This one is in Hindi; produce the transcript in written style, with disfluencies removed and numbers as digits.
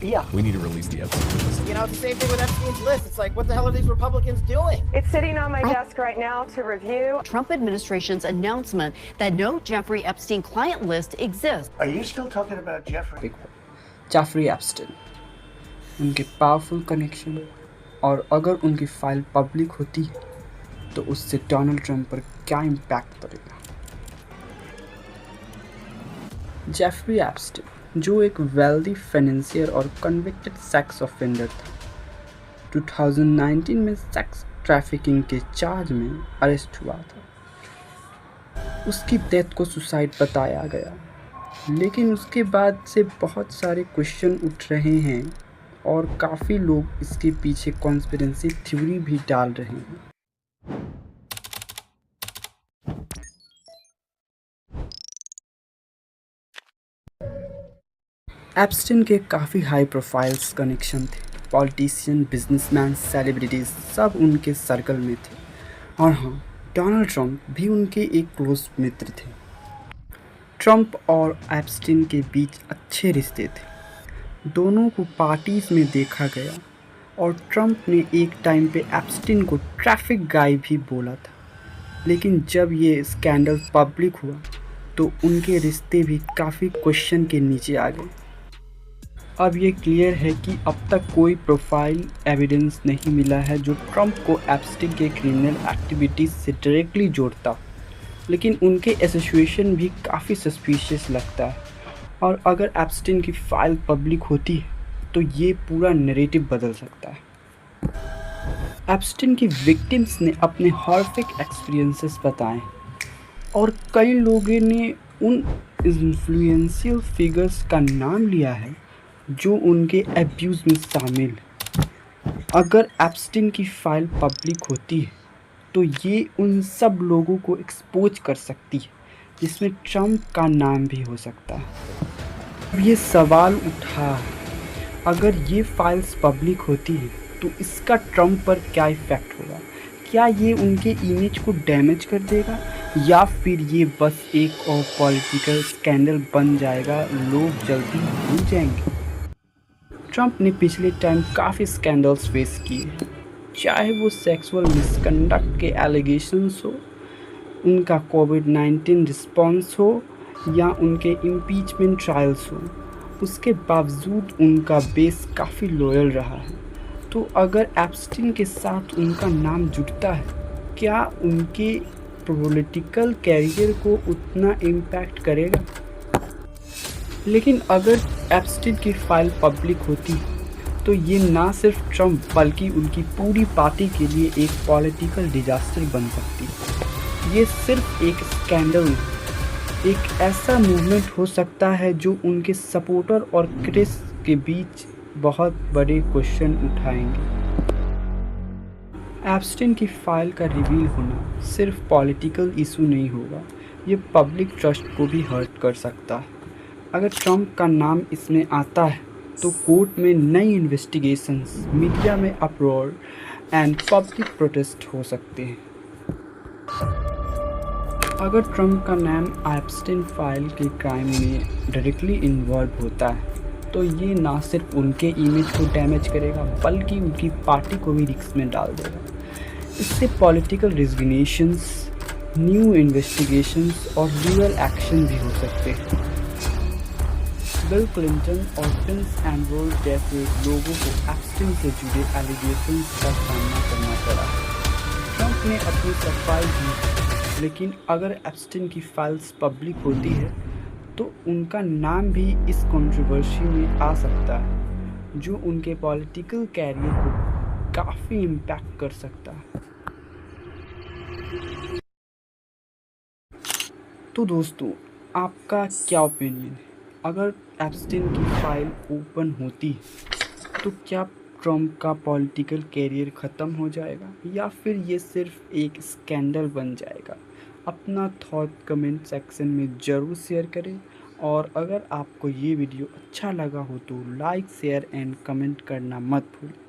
Yeah. We need to release the Epstein list. You know, it's the same thing with Epstein's list. It's like, what the hell are these Republicans doing? It's sitting on my desk right now to review. Trump administration's announcement that no Jeffrey Epstein client list exists. Are you still talking about Jeffrey? Jeffrey Epstein, उनके पावरफुल कनेक्शन और अगर उनकी फाइल पब्लिक होती है तो उससे डोनाल्ड ट्रंप पर क्या इम्पैक्ट पड़ेगा। जेफरी एप्स्टीन, जो एक वेल्दी फाइनेंसियर और कन्विक्टेड सेक्स ऑफेंडर था, 2019 में सेक्स ट्रैफिकिंग के चार्ज में अरेस्ट हुआ था। उसकी डेथ को सुसाइड बताया गया, लेकिन उसके बाद से बहुत सारे क्वेश्चन उठ रहे हैं और काफ़ी लोग इसके पीछे कॉन्स्पिरेंसी थ्योरी भी डाल रहे हैं। एप्स्टीन के काफ़ी हाई प्रोफाइल्स कनेक्शन थे। पॉलिटिशियन, बिजनेसमैन, सेलिब्रिटीज सब उनके सर्कल में थे और हाँ, डोनाल्ड ट्रंप भी उनके एक क्लोज मित्र थे। ट्रंप और एप्स्टीन के बीच अच्छे रिश्ते थे, दोनों को पार्टीज में देखा गया और ट्रंप ने एक टाइम पे एप्स्टीन को ट्रैफिक गाय भी बोला था, लेकिन जब ये स्कैंडल पब्लिक हुआ तो उनके रिश्ते भी काफ़ी क्वेश्चन के नीचे आ गए। अब ये क्लियर है कि अब तक कोई प्रोफाइल एविडेंस नहीं मिला है जो ट्रंप को एप्स्टीन के क्रिमिनल एक्टिविटीज़ से डायरेक्टली जोड़ता, लेकिन उनके एसोसिएशन भी काफ़ी सस्पिशियस लगता है और अगर एप्स्टीन की फाइल पब्लिक होती है तो ये पूरा नैरेटिव बदल सकता है। एप्स्टीन की विक्टिम्स ने अपने हॉरिफिक एक्सपीरियंसेस बताए और कई लोगों ने उन इन्फ्लुएंशियल फिगर्स का नाम लिया है जो उनके एब्यूज़ में शामिल। अगर एप्स्टीन की फाइल पब्लिक होती है तो ये उन सब लोगों को एक्सपोज कर सकती है जिसमें ट्रंप का नाम भी हो सकता है। अब ये सवाल उठा, अगर ये फाइल्स पब्लिक होती है तो इसका ट्रंप पर क्या इफ़ेक्ट होगा? क्या ये उनके इमेज को डैमेज कर देगा या फिर ये बस एक और पॉलिटिकल स्कैंडल बन जाएगा, लोग जल्दी भूल जाएंगे? ट्रंप ने पिछले टाइम काफ़ी स्कैंडल्स फेस किए, चाहे वो सेक्सुअल मिसकंडक्ट के एलिगेशंस हो, उनका कोविड-19 रिस्पॉन्स हो या उनके इम्पीचमेंट ट्रायल्स हो, उसके बावजूद उनका बेस काफ़ी लॉयल रहा है। तो अगर एप्स्टीन के साथ उनका नाम जुड़ता है, क्या उनके पॉलिटिकल कैरियर को उतना इम्पैक्ट करेगा? लेकिन अगर एप्स्टीन की फाइल पब्लिक होती तो ये ना सिर्फ ट्रंप बल्कि उनकी पूरी पार्टी के लिए एक पॉलिटिकल डिजास्टर बन सकती। ये सिर्फ एक स्कैंडल नहीं, एक ऐसा मूवमेंट हो सकता है जो उनके सपोर्टर और क्रिटिक्स के बीच बहुत बड़े क्वेश्चन उठाएंगे। एप्स्टीन की फाइल का रिवील होना सिर्फ पॉलिटिकल इशू नहीं होगा, ये पब्लिक ट्रस्ट को भी हर्ट कर सकता है। अगर ट्रंप का नाम इसमें आता है तो कोर्ट में नई इन्वेस्टिगेशंस, मीडिया में अपरोर एंड पब्लिक प्रोटेस्ट हो सकते हैं। अगर ट्रंप का नाम एप्स्टीन फाइल के क्राइम में डायरेक्टली इन्वॉल्व होता है तो ये ना सिर्फ उनके इमेज को डैमेज करेगा बल्कि उनकी पार्टी को भी रिस्क में डाल देगा। इससे पॉलिटिकल रिजिग्नेशंस, न्यू इन्वेस्टिगेशंस और लीगल एक्शन भी हो सकते हैं। बिल क्लिंटन और प्रिंस एंड्रूज जैसे लोगों को एप्स्टीन से जुड़े एलिगेशंस का सामना करना पड़ा। ट्रंप ने अपनी सफाई दी, लेकिन अगर एप्स्टीन की फाइल्स पब्लिक होती है तो उनका नाम भी इस कंट्रोवर्सी में आ सकता है, जो उनके पॉलिटिकल कैरियर को काफ़ी इम्पैक्ट कर सकता है। तो दोस्तों, आपका क्या ओपिनियन है? अगर एप्स्टीन की फाइल ओपन होती तो क्या ट्रंप का पॉलिटिकल कैरियर ख़त्म हो जाएगा या फिर ये सिर्फ एक स्कैंडल बन जाएगा? अपना थॉट कमेंट सेक्शन में ज़रूर शेयर करें और अगर आपको ये वीडियो अच्छा लगा हो तो लाइक, शेयर एंड कमेंट करना मत भूलें।